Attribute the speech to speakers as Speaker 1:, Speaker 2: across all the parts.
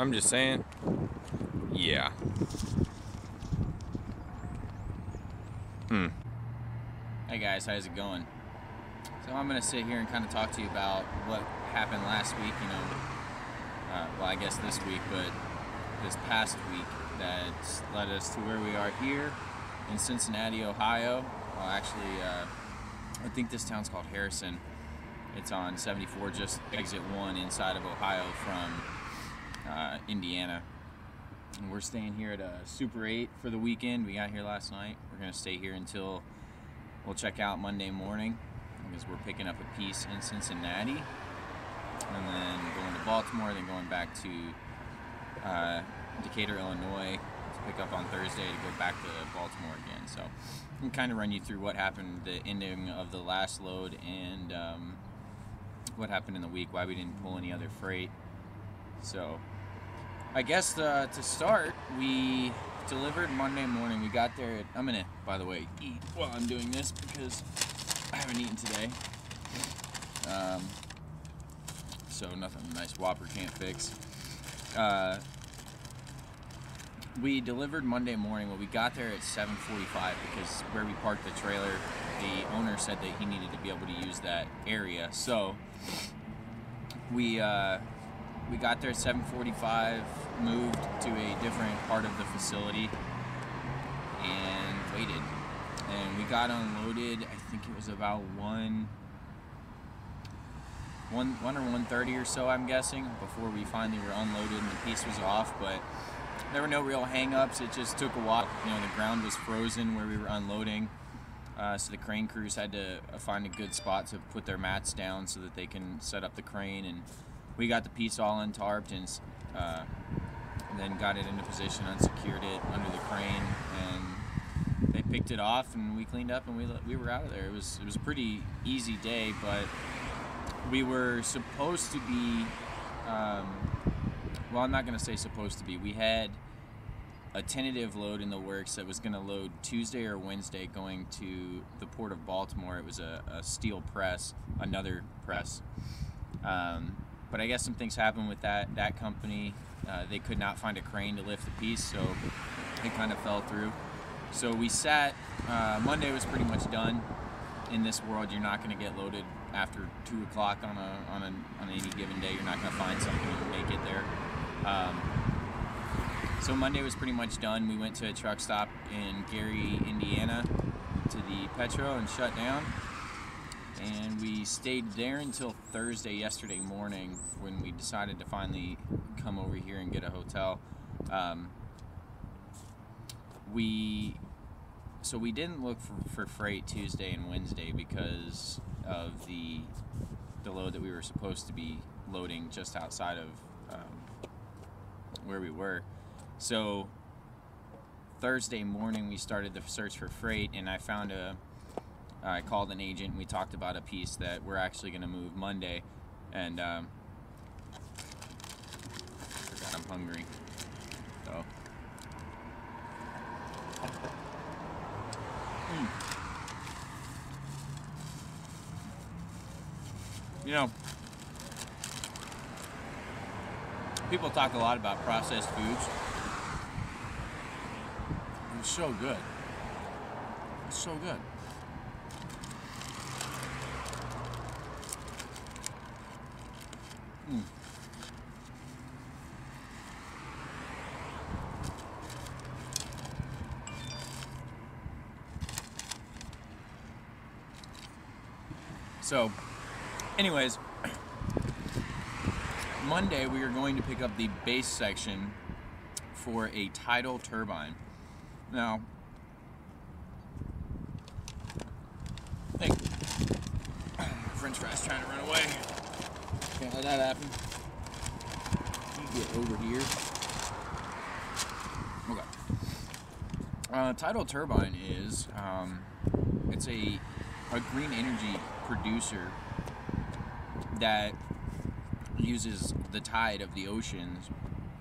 Speaker 1: I'm just saying. Yeah.
Speaker 2: Hey guys, how's it going? So I'm gonna sit here and kind of talk to you about what happened last week. Well, I guess this week, but this past week that led us to where we are here in Cincinnati, Ohio. Well, actually, I think this town's called Harrison. It's on 74, just exit 1 inside of Ohio from Indiana. And we're staying here at Super 8 for the weekend. We got here last night. We're gonna stay here until we'll check out Monday morning because we're picking up a piece in Cincinnati and then going to Baltimore, then going back to Decatur, Illinois to pick up on Thursday to go back to Baltimore again. So I can kind of run you through what happened, the ending of the last load, and what happened in the week, why we didn't pull any other freight. So I guess to start, we delivered Monday morning. We got there I'm gonna, by the way, eat while I'm doing this because I haven't eaten today. So nothing a nice Whopper can't fix. We delivered Monday morning. Well, we got there at 7:45 because where we parked the trailer, the owner said that he needed to be able to use that area. So we got there at 7:45, moved to a different part of the facility, and waited. And we got unloaded, I think it was about 1 or 1:30 or so, I'm guessing, before we finally were unloaded and the piece was off. But there were no real hang-ups. It just took a while. The ground was frozen where we were unloading. So the crane crews had to find a good spot to put their mats down so that they can set up the crane. And we got the piece all untarped and then got it into position, unsecured it under the crane, and they picked it off and we cleaned up and we were out of there. It was a pretty easy day, but we were supposed to be, well, I'm not going to say supposed to be. We had a tentative load in the works that was going to load Tuesday or Wednesday going to the port of Baltimore. It was a steel press, another press. But I guess some things happened with that company. They could not find a crane to lift the piece, so it kind of fell through. So we sat. Monday was pretty much done. In this world, you're not going to get loaded after 2 o'clock on any given day. You're not going to find something to make it there. So Monday was pretty much done. We went to a truck stop in Gary, Indiana, to the Petro and shut down. And we stayed there until Thursday, yesterday morning, when we decided to finally come over here and get a hotel. So we didn't look for freight Tuesday and Wednesday because of the load that we were supposed to be loading just outside of where we were. So Thursday morning we started the search for freight, and I called an agent and we talked about a piece that we're actually going to move Monday, and I forgot I'm hungry. So people talk a lot about processed foods. It's so good. It's so good. So, anyways, Monday we are going to pick up the base section for a tidal turbine. Now, hey, French fries trying to run away. Can't let that happen. You get over here. Okay. Tidal turbine is it's a green energy producer that uses the tide of the oceans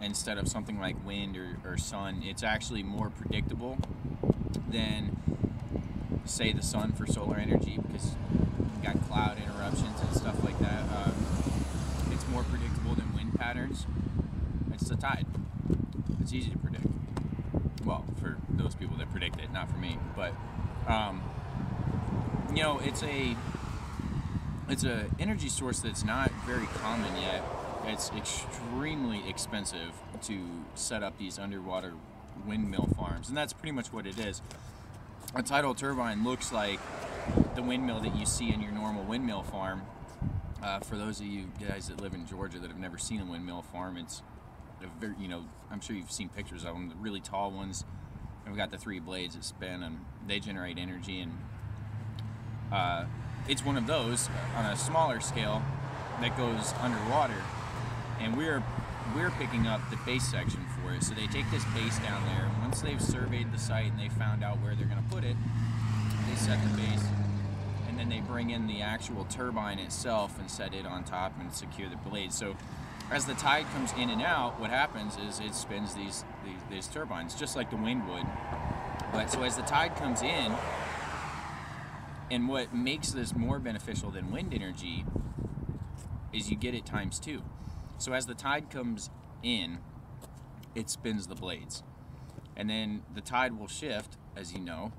Speaker 2: instead of something like wind or sun. It's actually more predictable than, say, the sun for solar energy, because you got cloud interruptions and stuff like that. It's more predictable than wind patterns. It's the tide. It's easy to predict. Well, for those people that predict it, not for me. But you know, it's a energy source that's not very common yet. It's extremely expensive to set up these underwater windmill farms, and that's pretty much what it is. A tidal turbine looks like the windmill that you see in your normal windmill farm. For those of you guys that live in Georgia that have never seen a windmill farm, it's a very, you know, I'm sure you've seen pictures of them, the really tall ones. And we've got the 3 blades that spin, and they generate energy, and it's one of those on a smaller scale that goes underwater, and we're picking up the base section for it. So they take this base down there, and once they've surveyed the site and they found out where they're going to put it, they set the base, and then they bring in the actual turbine itself and set it on top and secure the blades. So as the tide comes in and out, what happens is it spins these turbines, just like the wind would. But so as the tide comes in, and what makes this more beneficial than wind energy is you get it ×2. So as the tide comes in, it spins the blades. And then the tide will shift, as you know,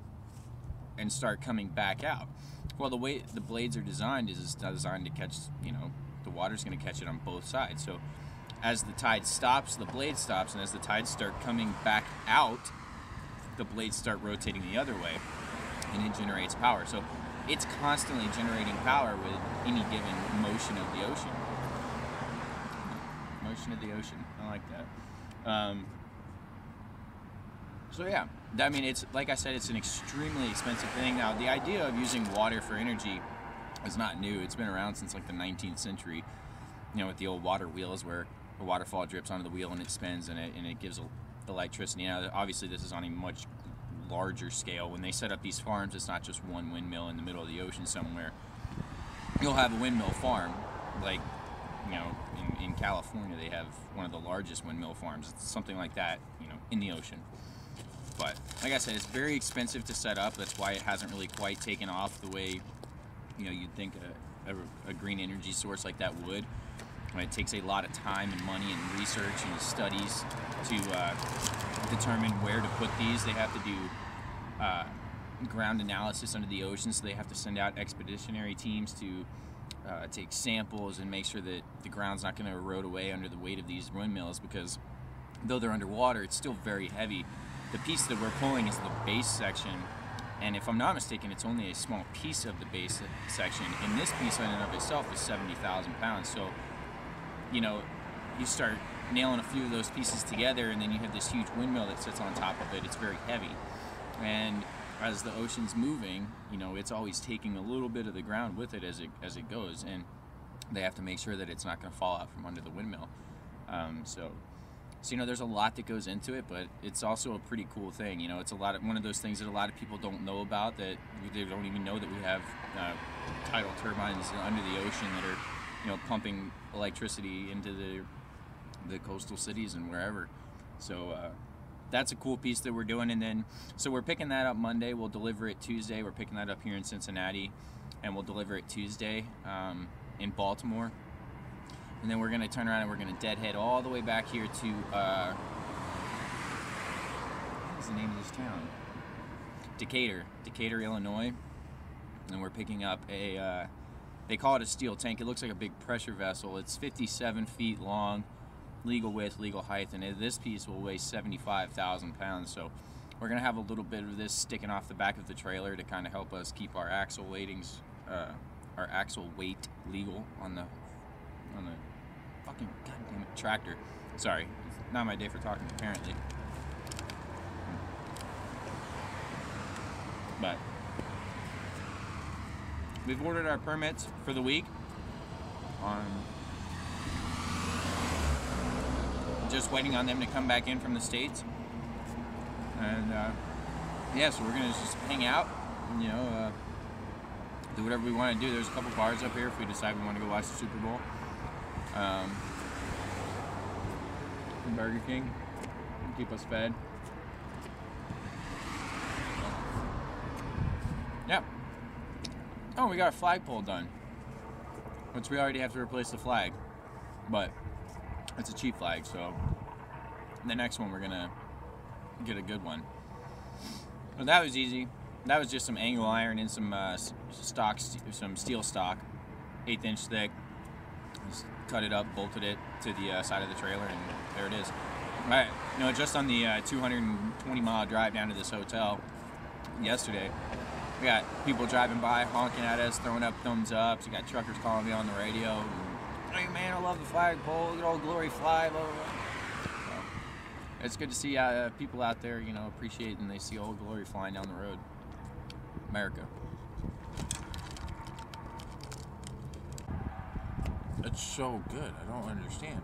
Speaker 2: and start coming back out. Well, the way the blades are designed is it's designed to catch, you know, the water's going to catch it on both sides. So as the tide stops, the blade stops, and as the tides start coming back out, the blades start rotating the other way, and it generates power. So it's constantly generating power with any given motion of the ocean. Motion of the ocean, I like that. So yeah, I mean, it's like I said, it's an extremely expensive thing. Now, the idea of using water for energy is not new. It's been around since like the 19th century, you know, with the old water wheels where a waterfall drips onto the wheel and it spins and it gives electricity. Now, obviously, this is on a much larger scale. When they set up these farms, it's not just one windmill in the middle of the ocean somewhere. You'll have a windmill farm, like, you know, in California, they have one of the largest windmill farms. It's something like that, you know, in the ocean. But like I said, it's very expensive to set up. That's why it hasn't really quite taken off the way, you know, you'd think a green energy source like that would. It takes a lot of time and money and research and studies to determine where to put these. They have to do ground analysis under the ocean, so they have to send out expeditionary teams to take samples and make sure that the ground's not going to erode away under the weight of these windmills, because though they're underwater, it's still very heavy. The piece that we're pulling is the base section, and if I'm not mistaken, it's only a small piece of the base section, and this piece in and of itself is 70,000 pounds. So, you know, you start nailing a few of those pieces together, and then you have this huge windmill that sits on top of it. It's very heavy, and as the ocean's moving, you know, it's always taking a little bit of the ground with it as it goes, and they have to make sure that it's not going to fall out from under the windmill. So you know, there's a lot that goes into it, but it's also a pretty cool thing. You know, it's one of those things that a lot of people don't know about, that they don't even know that we have tidal turbines under the ocean that are, you know, pumping electricity into the coastal cities and wherever. So that's a cool piece that we're doing. And then, so we're picking that up Monday. We'll deliver it Tuesday. We're picking that up here in Cincinnati, and we'll deliver it Tuesday in Baltimore. And then we're going to turn around and we're going to deadhead all the way back here to, what's the name of this town? Decatur, Illinois. And we're picking up they call it a steel tank. It looks like a big pressure vessel. It's 57 feet long, legal width, legal height, and this piece will weigh 75,000 pounds. So we're going to have a little bit of this sticking off the back of the trailer to kind of help us keep our axle weightings, our axle weight legal on the fucking goddamn tractor. Sorry, it's not my day for talking, apparently. But we've ordered our permits for the week. Just waiting on them to come back in from the States. And yeah, so we're gonna just hang out, and, you know, do whatever we want to do. There's a couple bars up here if we decide we want to go watch the Super Bowl. Burger King, keep us fed. Yeah. Oh, we got a flagpole done, which we already have to replace the flag, but it's a cheap flag, so the next one we're gonna get a good one. So that was easy. That was just some angle iron and some some steel stock, 1/8 inch thick. Just cut it up, bolted it to the side of the trailer, and there it is. All right, just on the 220-mile drive down to this hotel yesterday, we got people driving by, honking at us, throwing up thumbs ups. You got truckers calling me on the radio. Hey man, I love the flagpole. Look at old Glory fly. Blah, blah, blah. So, it's good to see people out there, appreciate and they see old Glory flying down the road. America.
Speaker 3: It's so good. I don't understand.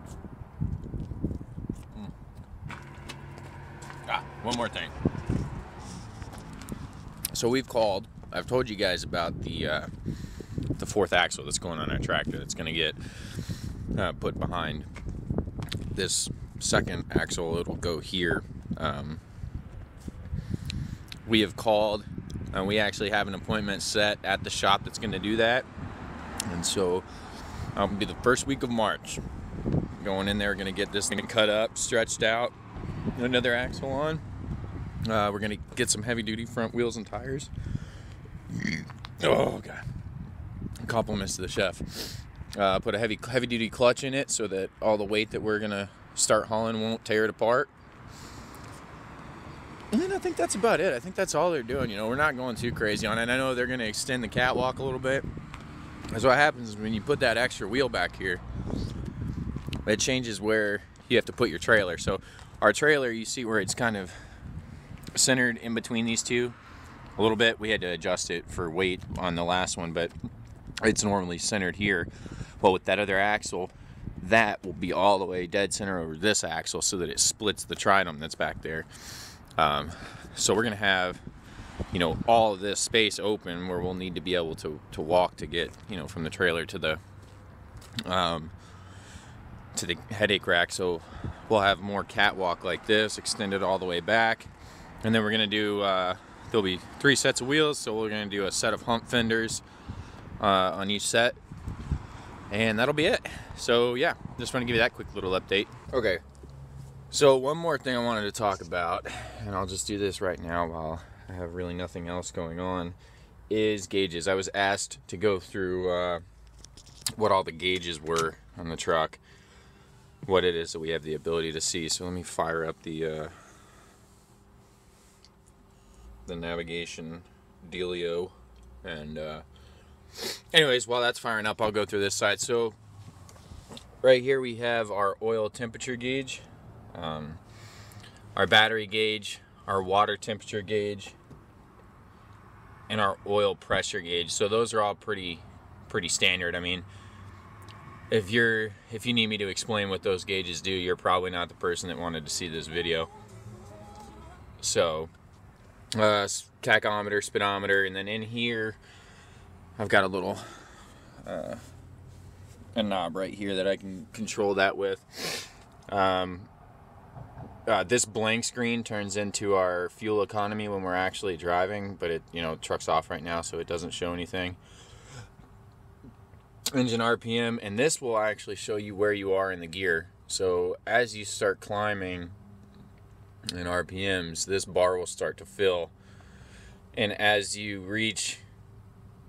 Speaker 1: One more thing. So we've called. I've told you guys about the fourth axle that's going on our tractor. That's going to get put behind this second axle. It'll go here. We have called. We actually have an appointment set at the shop that's going to do that. And so it'll be the first week of March. Going in there, going to get this thing cut up, stretched out, another axle on. We're going to get some heavy-duty front wheels and tires. Oh, God. Compliments to the chef. Put a heavy-duty clutch in it so that all the weight that we're going to start hauling won't tear it apart. And then I think that's about it. I think that's all they're doing. We're not going too crazy on it. I know they're going to extend the catwalk a little bit. That's what happens when you put that extra wheel back here. It changes where you have to put your trailer. So our trailer, you see where it's kind of centered in between these two a little bit. We had to adjust it for weight on the last one, but it's normally centered here. Well, with that other axle, that will be all the way dead center over this axle so that it splits the tridem that's back there. So we're gonna have all of this space open where we'll need to be able to walk to get from the trailer to the headache rack. So we'll have more catwalk like this extended all the way back. And then we're going to do, there'll be 3 sets of wheels, so we're going to do a set of hump fenders on each set. And that'll be it. So yeah, just want to give you that quick little update. Okay, so one more thing I wanted to talk about, and I'll just do this right now while I have really nothing else going on, is gauges. I was asked to go through what all the gauges were on the truck, what it is that we have the ability to see. So let me fire up the navigation dealio, and anyways, while that's firing up, I'll go through this side. So right here we have our oil temperature gauge, our battery gauge, our water temperature gauge, and our oil pressure gauge. So those are all pretty standard. I mean, if you need me to explain what those gauges do, you're probably not the person that wanted to see this video. So tachometer, speedometer, and then in here I've got a little a knob right here that I can control that with. This blank screen turns into our fuel economy when we're actually driving, but it truck's off right now, so it doesn't show anything. Engine RPM, and this will actually show you where you are in the gear. So as you start climbing in RPMs, this bar will start to fill, and as you reach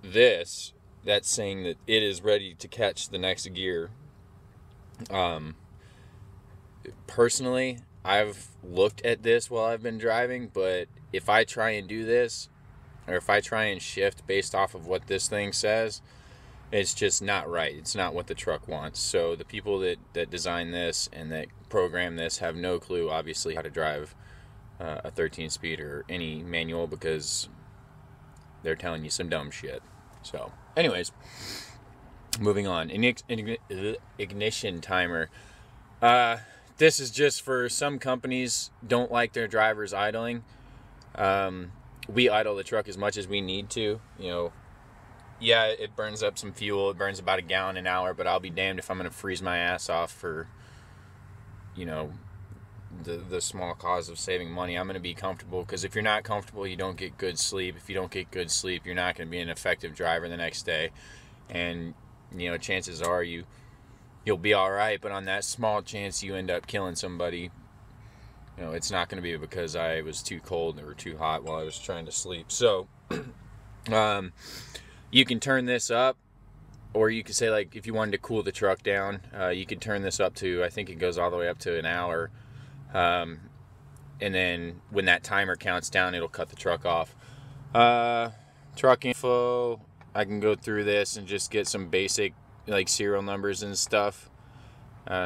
Speaker 1: this, that's saying that it is ready to catch the next gear. Personally, I've looked at this while I've been driving, but if I try and do this, or if I try and shift based off of what this thing says, it's just not right. It's not what the truck wants. So the people that design this and that program this have no clue, obviously, how to drive a 13-speed or any manual, because they're telling you some dumb shit. So anyways, moving on. Ignition timer. This is just for some companies don't like their drivers idling. We idle the truck as much as we need to. Yeah, it burns up some fuel. It burns about 1 gallon an hour, but I'll be damned if I'm going to freeze my ass off for, the small cause of saving money. I'm going to be comfortable, because if you're not comfortable, you don't get good sleep. If you don't get good sleep, you're not going to be an effective driver the next day. And, chances are you'll be all right, but on that small chance you end up killing somebody, you know, it's not going to be because I was too cold or too hot while I was trying to sleep. So you can turn this up, or you could say, like, if you wanted to cool the truck down, you could turn this up to, I think it goes all the way up to an hour. And then when that timer counts down, it'll cut the truck off. Truck info, I can go through this and just get some basic, like, serial numbers and stuff.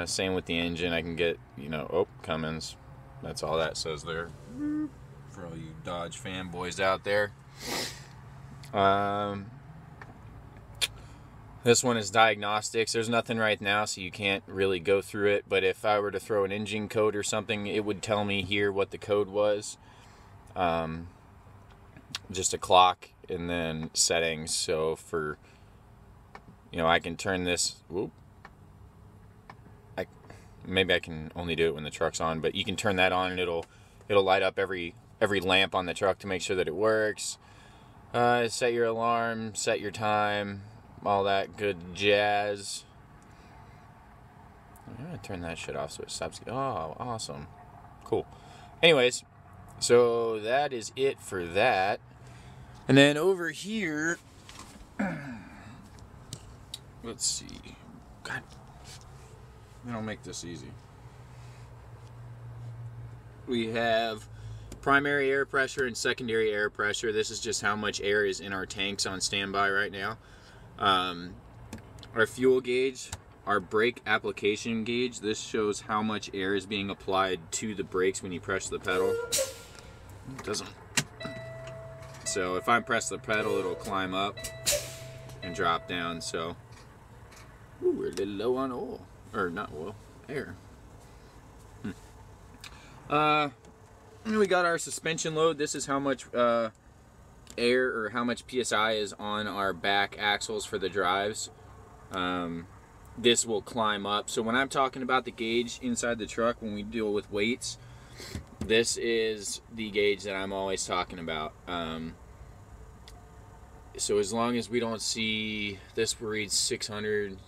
Speaker 1: Same with the engine. I can get, you know, oh, Cummins. That's all that says there. For all you Dodge fanboys out there. This one is diagnostics. There's nothing right now, so you can't really go through it. But if I were to throw an engine code or something, it would tell me here what the code was. Just a clock and then settings. So for, you know, I can turn this. Whoop. Maybe I can only do it when the truck's on, but you can turn that on and it'll light up every lamp on the truck to make sure that it works. Set your alarm, set your time, all that good jazz. I'm gonna turn that shit off so it stops. Oh, awesome. Cool. Anyways, so that is it for that. And then over here, let's see. God, they don't make this easy. We have primary air pressure and secondary air pressure. This is just how much air is in our tanks on standby right now. Our fuel gauge, our brake application gauge, this shows how much air is being applied to the brakes when you press the pedal. It doesn't. So if I press the pedal, it'll climb up and drop down. So ooh, we're a little low on oil. Or not oil, air. And we got our suspension load. This is how much air or how much PSI is on our back axles for the drives. This will climb up. So when I'm talking about the gauge inside the truck, when we deal with weights, this is the gauge that I'm always talking about. So as long as we don't see, this reads 600,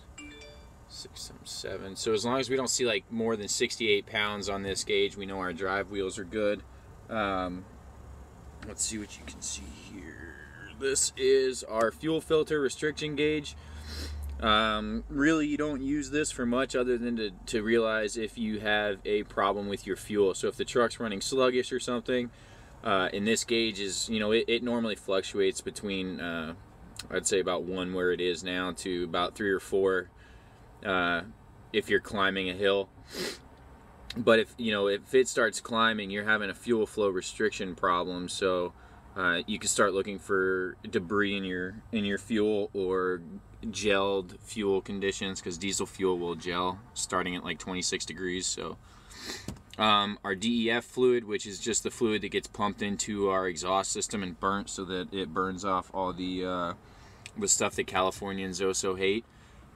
Speaker 1: 677. So as long as we don't see like more than 68 pounds on this gauge, we know our drive wheels are good. Let's see what you can see here. This is our fuel filter restriction gauge. Really, you don't use this for much other than to realize if you have a problem with your fuel. So if the truck's running sluggish or something, and this gauge is, you know, it normally fluctuates between, I'd say about 1 where it is now to about 3 or 4 if you're climbing a hill. But if it starts climbing, you're having a fuel flow restriction problem. So you can start looking for debris in your fuel or gelled fuel conditions, because diesel fuel will gel starting at like 26 degrees. So our DEF fluid, which is just the fluid that gets pumped into our exhaust system and burnt so that it burns off all the stuff that Californians so hate.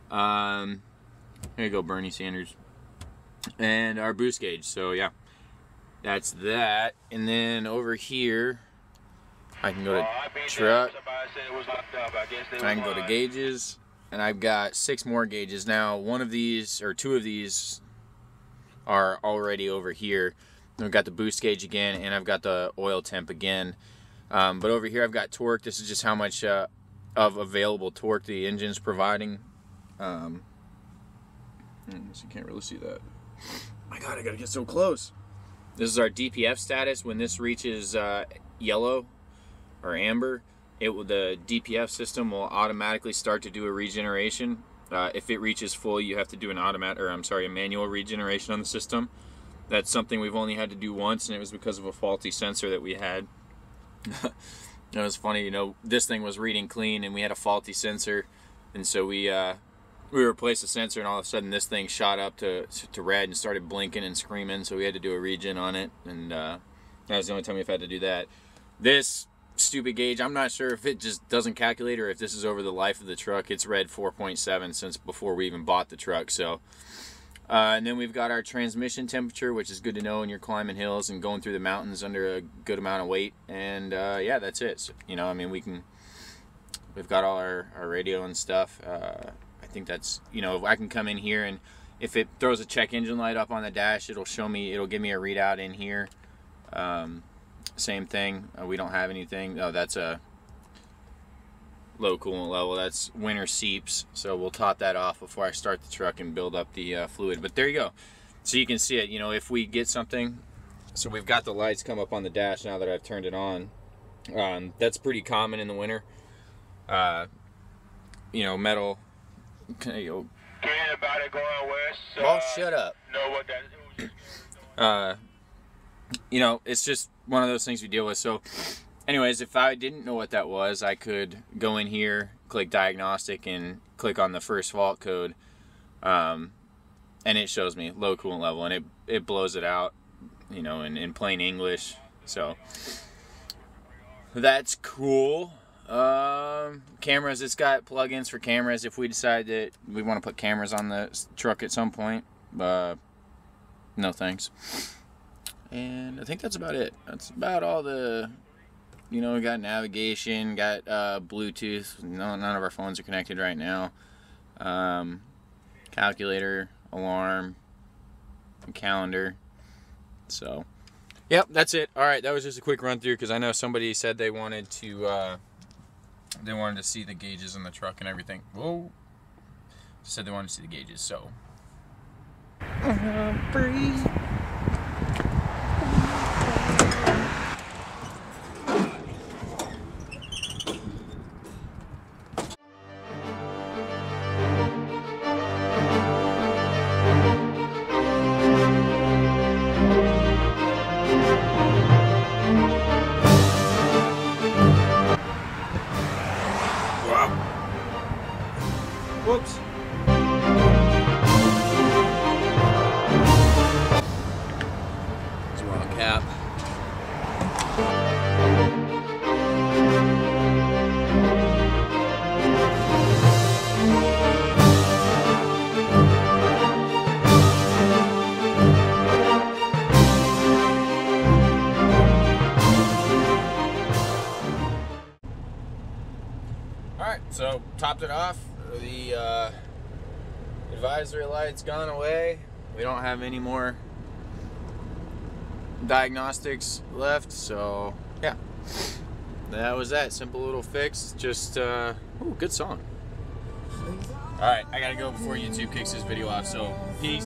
Speaker 1: There you go, Bernie Sanders. And our boost gauge. So yeah, that's that. And then over here, I can go to truck. I can go to gauges, and I've got 6 more gauges now. One of these, or 2 of these, are already over here. I've got the boost gauge again, and I've got the oil temp again. But over here, I've got torque. This is just how much of available torque the engine's providing. So you can't really see that. My God, I gotta get so close. This is our DPF status. When this reaches yellow or amber, the DPF system will automatically start to do a regeneration. If it reaches full, you have to do a manual regeneration on the system. That's something we've only had to do once, and it was because of a faulty sensor that we had. It was funny, this thing was reading clean, and we had a faulty sensor, and so we replaced the sensor, and all of a sudden this thing shot up to red and started blinking and screaming, so we had to do a regen on it, and that was the only time we've had to do that. This stupid gauge, I'm not sure if it just doesn't calculate or if this is over the life of the truck. It's read 4.7 since before we even bought the truck. So and then we've got our transmission temperature, which is good to know when you're climbing hills and going through the mountains under a good amount of weight. And yeah, that's it. So, we've got all our radio and stuff. I think that's, I can come in here, and if it throws a check engine light up on the dash, it'll give me a readout in here. Same thing. We don't have anything. Oh, that's a low coolant level. That's winter seeps. So we'll top that off before I start the truck and build up the fluid. But there you go. So you can see it. You know, if we get something, so we've got the lights come up on the dash now that I've turned it on. That's pretty common in the winter. You know, metal.
Speaker 4: Anybody going west?
Speaker 1: Oh, shut up.
Speaker 4: Know what that is?
Speaker 1: You know, it's just one of those things we deal with. So anyways, if I didn't know what that was, I could go in here, click diagnostic, and click on the first fault code, and it shows me low coolant level, and it blows it out, you know, in plain English. So that's cool. Cameras, it's got plugins for cameras if we decide that we want to put cameras on the truck at some point. No thanks. And I think that's about it. That's about all the, you know, we got navigation, got Bluetooth. None of our phones are connected right now. Calculator, alarm, calendar. So, yep, that's it. All right, that was just a quick run through because I know somebody said they wanted to see the gauges in the truck and everything. Whoa. Said they wanted to see the gauges, so. Breathe. Whoops. It's a raw cap. Alright, so topped it off. The advisory light's gone away. We don't have any more diagnostics left, so yeah, that was that simple little fix. Just ooh, good song. All right, I gotta go before YouTube kicks this video off, so peace.